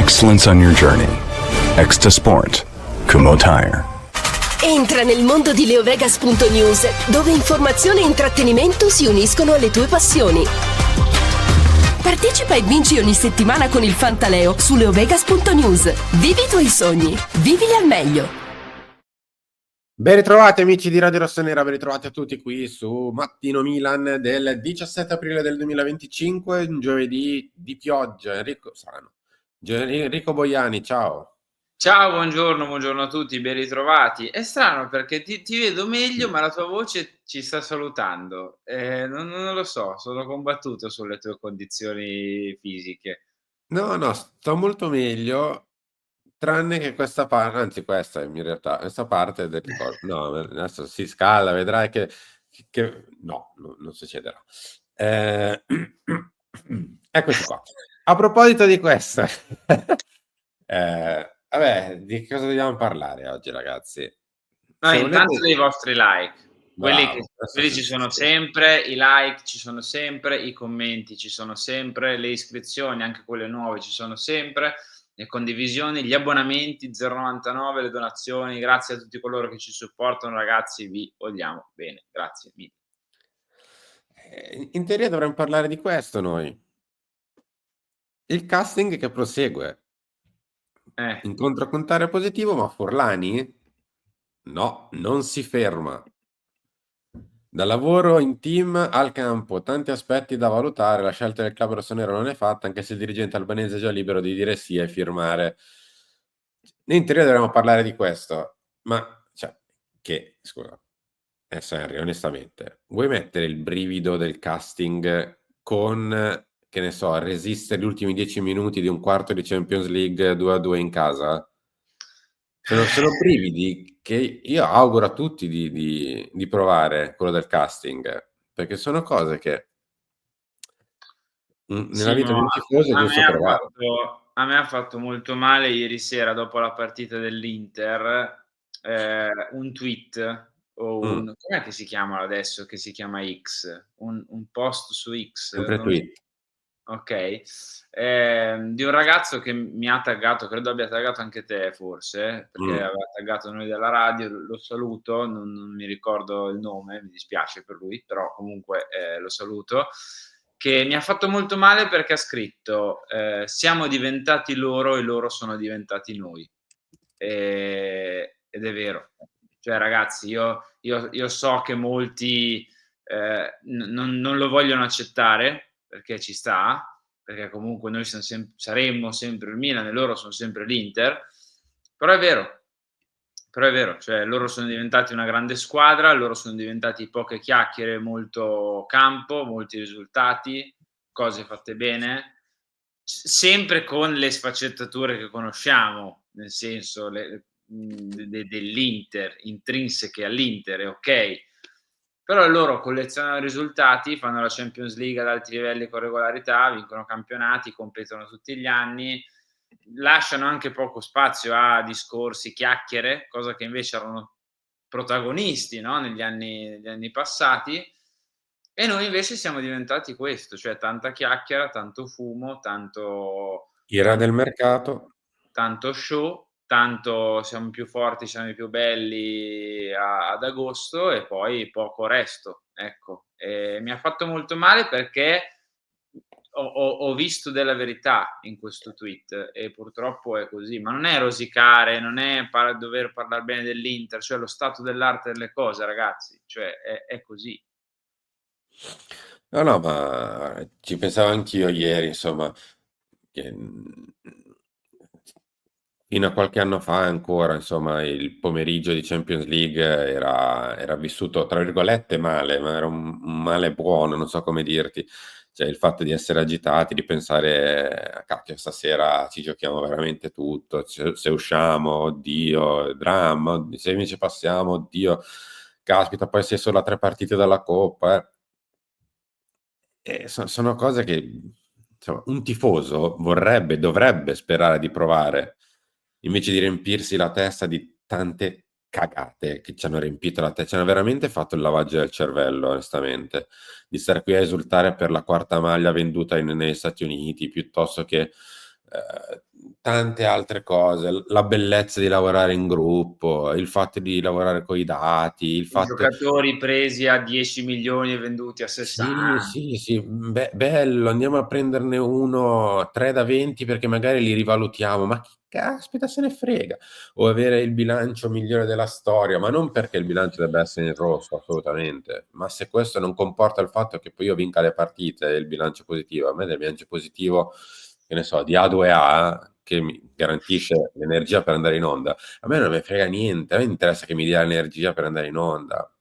Excellence on your journey. Extra Sport. Kumho Tire. Entra nel mondo di leovegas.news, dove informazione e intrattenimento si uniscono alle tue passioni. Partecipa e vinci ogni settimana con il Fantaleo su leovegas.news. Vivi i tuoi sogni, vivili al meglio. Ben ritrovati amici di Radio Rossonera, ben ritrovati a tutti qui su Mattino Milan del 17 aprile del 2025, un giovedì di pioggia. Enrico Boiani, ciao. Ciao, buongiorno a tutti, ben ritrovati. È strano perché ti vedo meglio, ma la tua voce ci sta salutando. Non lo so, sono combattuto sulle tue condizioni fisiche. No, sto molto meglio, tranne che questa parte, anzi questa in realtà, questa parte del ricordo. No, adesso si scala, vedrai che no, non succederà. Eccoci qua. A proposito di questo, vabbè, di cosa dobbiamo parlare oggi, ragazzi? No, Se intanto volete... dei vostri like. Quelli Bravo, ci sì. sono sempre, i like ci sono sempre, i commenti ci sono sempre, le iscrizioni, anche quelle nuove, ci sono sempre, le condivisioni, gli abbonamenti 0,99, le donazioni. Grazie a tutti coloro che ci supportano, ragazzi, vi vogliamo bene, grazie mille. In teoria dovremmo parlare di questo noi. Il casting che prosegue. Incontro con Tare positivo, ma Forlani? No, non si ferma. Dal lavoro in team al campo, tanti aspetti da valutare, la scelta del club rossonero non è fatta, anche se il dirigente albanese è già libero di dire sì e firmare. In teoria dovremmo parlare di questo, ma scusa, Henry, onestamente, vuoi mettere il brivido del casting con, che ne so, resistere gli ultimi 10 minuti di un quarto di Champions League 2-2 in casa? Sono brividi che io auguro a tutti di provare, quello del casting, perché sono cose che nella vita di un tifoso è giusto provare. A me ha fatto molto male ieri sera dopo la partita dell'Inter, un tweet o com'è che si chiama adesso, che si chiama X? Un post su X, Sempre tweet. Okay, di un ragazzo che mi ha taggato, credo abbia taggato anche te forse, perché aveva taggato noi della radio, lo saluto, non mi ricordo il nome, mi dispiace per lui, però comunque, lo saluto, che mi ha fatto molto male perché ha scritto: "Siamo diventati loro e loro sono diventati noi". Ed è vero. Cioè ragazzi, io so che molti, non lo vogliono accettare, perché ci sta, perché comunque noi saremmo sempre il Milan e loro son sempre l'Inter, però è vero, cioè loro sono diventati una grande squadra, loro sono diventati poche chiacchiere, molto campo, molti risultati, cose fatte bene, sempre con le sfaccettature che conosciamo, nel senso dell'Inter, intrinseche all'Inter, è okay. Però loro collezionano risultati, fanno la Champions League ad alti livelli con regolarità, vincono campionati, competono tutti gli anni, lasciano anche poco spazio a discorsi, chiacchiere, cosa che invece erano protagonisti, no, negli anni passati, e noi invece siamo diventati questo, cioè tanta chiacchiera, tanto fumo, Ira del mercato. tanto show, tanto siamo più forti, siamo i più belli ad agosto e poi poco resto, ecco. Mi ha fatto molto male perché ho visto della verità in questo tweet e purtroppo è così, ma non è rosicare, non è dover parlar bene dell'Inter, cioè lo stato dell'arte delle cose, ragazzi, cioè è così. No, ma ci pensavo anch'io ieri, insomma, che fino a qualche anno fa ancora, insomma, il pomeriggio di Champions League era vissuto, tra virgolette, male, ma era un male buono, non so come dirti. Cioè il fatto di essere agitati, di pensare, cacchio, stasera ci giochiamo veramente tutto, se usciamo, oddio, dramma, se invece passiamo, oddio, caspita, poi sei solo a 3 partite dalla Coppa. Sono cose che, insomma, un tifoso dovrebbe sperare di provare, invece di riempirsi la testa di tante cagate che ci hanno riempito la testa. Ci hanno veramente fatto il lavaggio del cervello, onestamente, di stare qui a esultare per la quarta maglia venduta negli Stati Uniti, piuttosto che tante altre cose, la bellezza di lavorare in gruppo, il fatto di lavorare coi dati, il I fatto giocatori presi a 10 milioni e venduti a 60. sì, bello, andiamo a prenderne uno 3 da 20 perché magari li rivalutiamo, ma chi caspita se ne frega? O avere il bilancio migliore della storia, ma non perché il bilancio debba essere in rosso, assolutamente, ma se questo non comporta il fatto che poi io vinca le partite e il bilancio positivo, a me del bilancio positivo, che ne so, di A2A, che mi garantisce l'energia per andare in onda, a me non me frega niente, a me interessa che mi dia l'energia per andare in onda.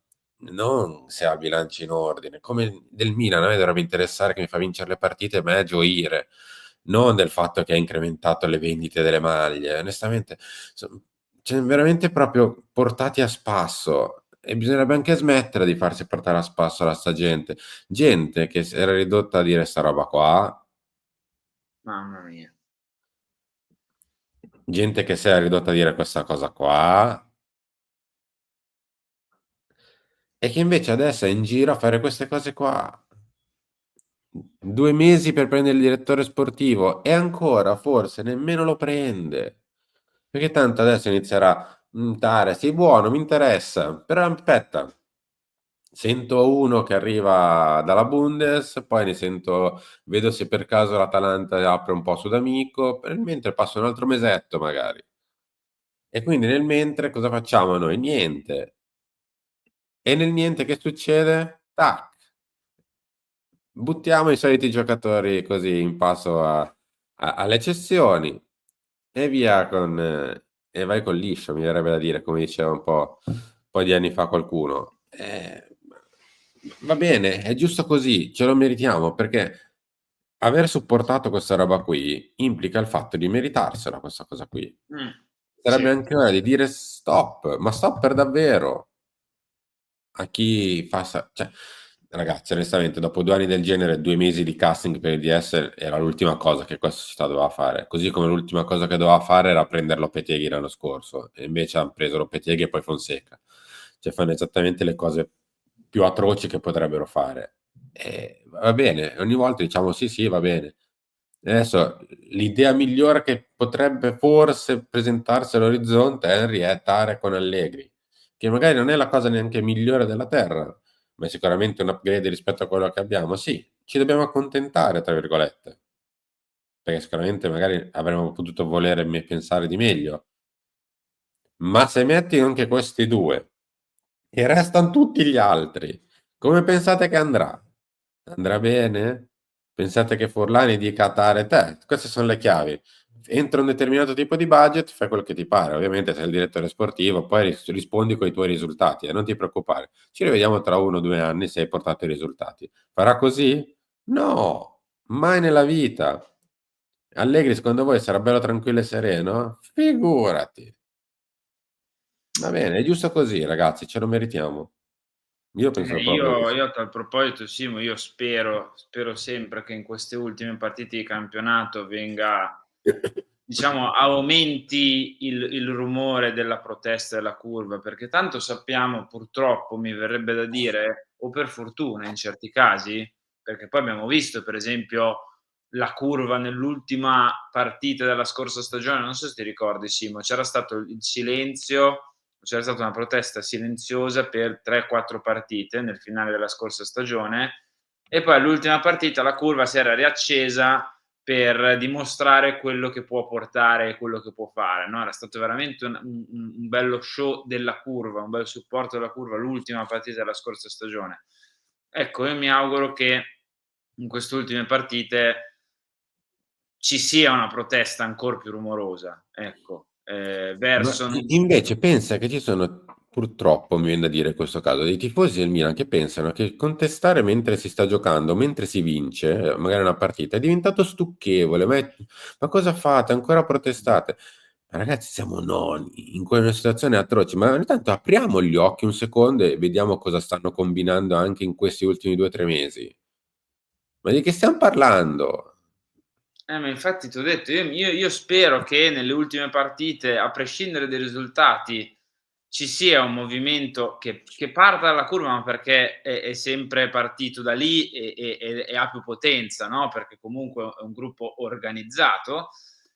Non se ha bilanci in ordine, come del Milan, a me dovrebbe interessare che mi fa vincere le partite, ma è gioire, non del fatto che ha incrementato le vendite delle maglie. Onestamente, cioè, veramente proprio portati a spasso. E bisognerebbe anche smettere di farsi portare a spasso da sta gente. Gente che si era ridotta a dire sta roba qua, Mamma mia. gente che si era ridotta a dire questa cosa qua, e che invece adesso è in giro a fare queste cose qua. 2 mesi per prendere il direttore sportivo e ancora forse nemmeno lo prende. Perché tanto adesso inizierà a "Tare, sei buono, mi interessa. Però aspetta, sento uno che arriva dalla Bundes, poi ne sento, vedo se per caso l'Atalanta apre un po' Sudamico, mentre passa un altro mesetto magari. E quindi nel mentre cosa facciamo noi? Niente. E nel niente che succede? Tac. Buttiamo i soliti giocatori così in passo alle cessioni e via e vai col liscio, mi verrebbe da dire, come diceva un po' di anni fa qualcuno. Va bene, è giusto così, ce lo meritiamo perché aver supportato questa roba qui implica il fatto di meritarsela questa cosa qui. Sarebbe Sì. anche ora di dire stop, ma stop per davvero a chi fa cioè, ragazzi, onestamente, dopo 2 anni del genere, 2 mesi di casting per il DS era l'ultima cosa che questa società doveva fare. Così come l'ultima cosa che doveva fare era prendere Lopeteghi l'anno scorso, e invece hanno preso Lopeteghi e poi Fonseca. Cioè, fanno esattamente le cose più atroci che potrebbero fare. E va bene, ogni volta diciamo sì, sì, va bene. Adesso l'idea migliore che potrebbe forse presentarsi all'orizzonte è Tare con Allegri, che magari non è la cosa neanche migliore della terra, ma è sicuramente un upgrade rispetto a quello che abbiamo. Sì, ci dobbiamo accontentare, tra virgolette, perché sicuramente magari avremmo potuto volere pensare di meglio. Ma se metti anche questi due e restano tutti gli altri, come pensate che andrà? Andrà bene? Pensate che Forlani dica a Tare, te, queste sono le chiavi. Entro un determinato tipo di budget, fai quello che ti pare. Ovviamente sei il direttore sportivo, poi rispondi con i tuoi risultati e non ti preoccupare. Ci rivediamo tra 1 o 2 anni se hai portato i risultati. Farà così? No, mai nella vita. Allegri, secondo voi sarà bello tranquillo e sereno? Figurati. Va bene, è giusto così, ragazzi, ce lo meritiamo. Io penso proprio Io così. io a tal proposito, Simo, io spero sempre che in queste ultime partite di campionato venga, diciamo, aumenti il rumore della protesta della curva, perché tanto sappiamo, purtroppo, mi verrebbe da dire, o per fortuna in certi casi, perché poi abbiamo visto per esempio la curva nell'ultima partita della scorsa stagione, non so se ti ricordi Simo, c'era stato il silenzio, c'era stata una protesta silenziosa per 3-4 partite nel finale della scorsa stagione e poi all'ultima partita la curva si era riaccesa per dimostrare quello che può portare e quello che può fare, no? Era stato veramente un bello show della curva, un bel supporto della curva l'ultima partita della scorsa stagione. Ecco, io mi auguro che in queste ultime partite ci sia una protesta ancor più rumorosa, ecco, Ma verso non invece pensa che ci sono, purtroppo mi viene da dire in questo caso, dei tifosi del Milan che pensano che contestare mentre si sta giocando, mentre si vince, magari una partita, è diventato stucchevole. Ma cosa fate? Ancora protestate? Ma ragazzi, siamo noni in quella situazione atroce, ma ogni tanto apriamo gli occhi un secondo e vediamo cosa stanno combinando anche in questi ultimi 2 o 3 mesi. Ma di che stiamo parlando? Ma infatti t'ho detto, io spero che nelle ultime partite, a prescindere dai risultati, ci sia un movimento che parta dalla curva, ma perché è sempre partito da lì e ha più potenza, no, perché comunque è un gruppo organizzato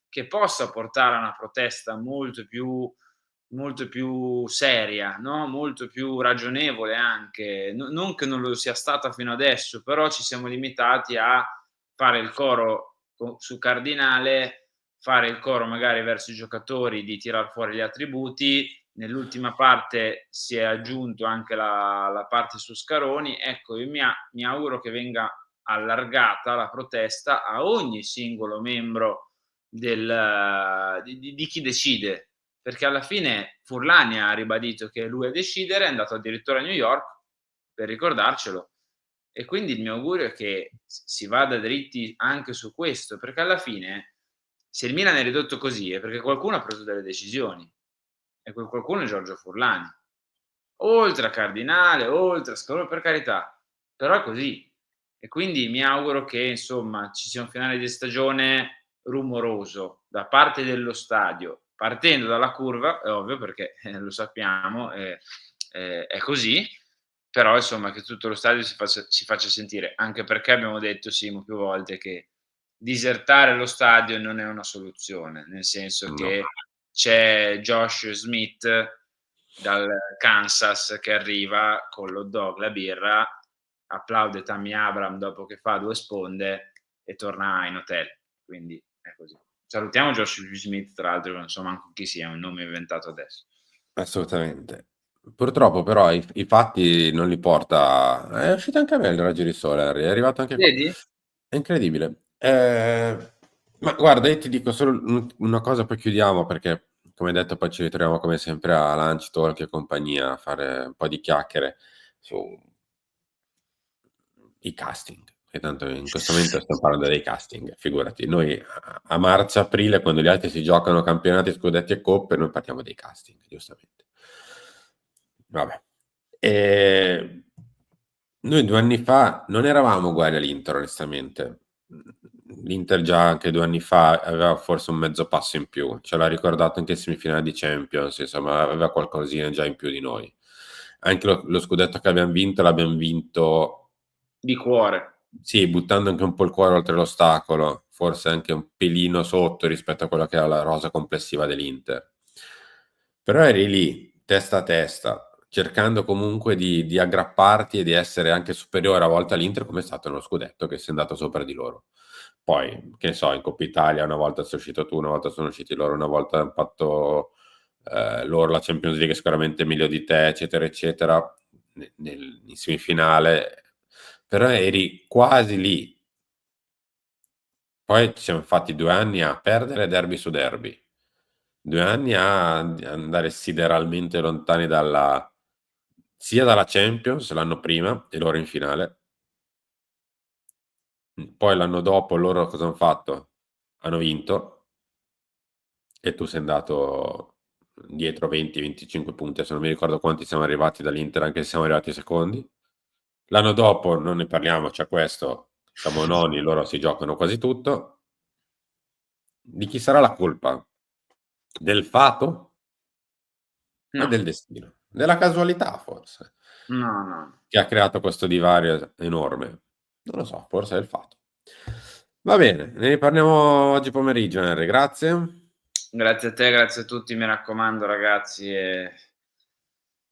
che possa portare a una protesta molto più seria, no? Molto più ragionevole anche, non che non lo sia stata fino adesso, però ci siamo limitati a fare il coro su Cardinale, fare il coro magari verso i giocatori di tirar fuori gli attributi. Nell'ultima parte si è aggiunto anche la parte su Scaroni. Ecco, io mi auguro che venga allargata la protesta a ogni singolo membro di chi decide, perché alla fine Furlani ha ribadito che lui a decidere, è andato addirittura a New York per ricordarcelo, e quindi il mio augurio è che si vada dritti anche su questo, perché alla fine se il Milan è ridotto così è perché qualcuno ha preso delle decisioni, e quel qualcuno è Giorgio Furlani, oltre a Cardinale, oltre a Scaroni, per carità, però è così. E quindi mi auguro che insomma ci sia un finale di stagione rumoroso da parte dello stadio, partendo dalla curva, è ovvio, perché lo sappiamo, è così, però insomma che tutto lo stadio si faccia sentire, anche perché abbiamo detto Simo più volte che disertare lo stadio non è una soluzione, nel senso che c'è Josh Smith dal Kansas che arriva con l'hot dog, la birra, applaude Tammy Abraham dopo che fa 2 sponde e torna in hotel, quindi è così. Salutiamo Josh Smith, tra l'altro, non so manco chi sia, è un nome inventato adesso. Assolutamente. Purtroppo però i fatti non li porta. È uscito anche a me il raggio di sole, Harry, è arrivato anche qua. Vedi? È incredibile. Ma guarda, io ti dico solo una cosa, poi chiudiamo, perché come detto poi ci ritroviamo come sempre a Lunch Talk e compagnia a fare un po' di chiacchiere su i casting, che tanto in questo momento stiamo parlando dei casting, figurati, noi a marzo-aprile, quando gli altri si giocano campionati, scudetti e coppe, noi parliamo dei casting, giustamente. Vabbè. Noi 2 anni fa non eravamo uguali all'Inter, onestamente. L'Inter già anche 2 anni fa aveva forse un mezzo passo in più, ce l'ha ricordato anche in semifinale di Champions, insomma aveva qualcosina già in più di noi. Anche lo scudetto che abbiamo vinto l'abbiamo vinto di cuore. Sì, buttando anche un po' il cuore oltre l'ostacolo, forse anche un pelino sotto rispetto a quella che era la rosa complessiva dell'Inter. Però eri lì, testa a testa, cercando comunque di aggrapparti e di essere anche superiore a volte all'Inter, come è stato nello scudetto, che sei andato sopra di loro. Poi, che ne so, in Coppa Italia una volta sei uscito tu, una volta sono usciti loro, una volta hanno fatto loro la Champions League sicuramente meglio di te, eccetera, eccetera, in semifinale, però eri quasi lì. Poi ci siamo fatti 2 anni a perdere derby su derby, 2 anni a andare sideralmente lontani sia dalla Champions l'anno prima e loro in finale. Poi l'anno dopo loro cosa hanno fatto? Hanno vinto e tu sei andato dietro 20-25 punti, se non mi ricordo quanti siamo arrivati dall'Inter, anche se siamo arrivati secondi. L'anno dopo non ne parliamo, c'è questo, siamo noni, loro si giocano quasi tutto. Di chi sarà la colpa? Del fato? No. O del destino? Della casualità forse? No. Che ha creato questo divario enorme? Non lo so, forse è il fatto. Va bene, ne riparliamo oggi pomeriggio, Henry, grazie. Grazie a te, grazie a tutti, mi raccomando ragazzi,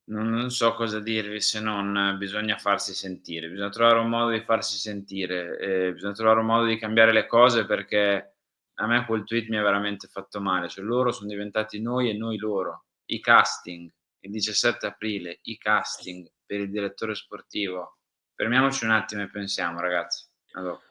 non so cosa dirvi se non bisogna farsi sentire, bisogna trovare un modo di farsi sentire, bisogna trovare un modo di cambiare le cose, perché a me quel tweet mi ha veramente fatto male, cioè loro sono diventati noi e noi loro, i casting, il 17 aprile, i casting per il direttore sportivo, fermiamoci un attimo e pensiamo ragazzi, a dopo.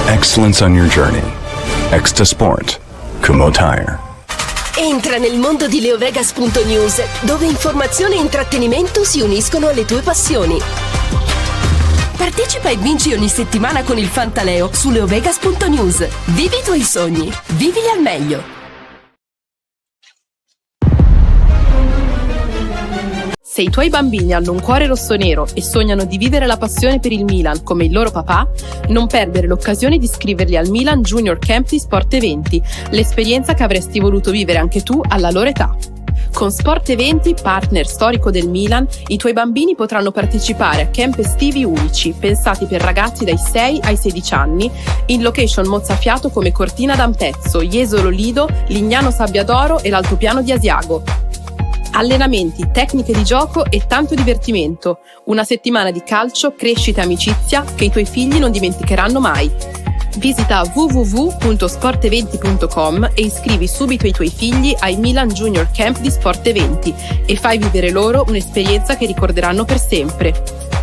Excellence on your journey. Extra Sport. Kumho Tire. Entra nel mondo di leovegas.news, dove informazione e intrattenimento si uniscono alle tue passioni. Partecipa e vinci ogni settimana con il Fantaleo su leovegas.news. Vivi i tuoi sogni, vivili al meglio. Se i tuoi bambini hanno un cuore rossonero e sognano di vivere la passione per il Milan come il loro papà, non perdere l'occasione di iscriverli al Milan Junior Camp di Sport Eventi, l'esperienza che avresti voluto vivere anche tu alla loro età. Con Sport Eventi, partner storico del Milan, i tuoi bambini potranno partecipare a camp estivi unici, pensati per ragazzi dai 6 ai 16 anni, in location mozzafiato come Cortina d'Ampezzo, Jesolo Lido, Lignano Sabbiadoro e l'Altopiano di Asiago. Allenamenti, tecniche di gioco e tanto divertimento. Una settimana di calcio, crescita e amicizia che i tuoi figli non dimenticheranno mai. Visita www.sporteventi.com e iscrivi subito i tuoi figli ai Milan Junior Camp di Sport Eventi e fai vivere loro un'esperienza che ricorderanno per sempre.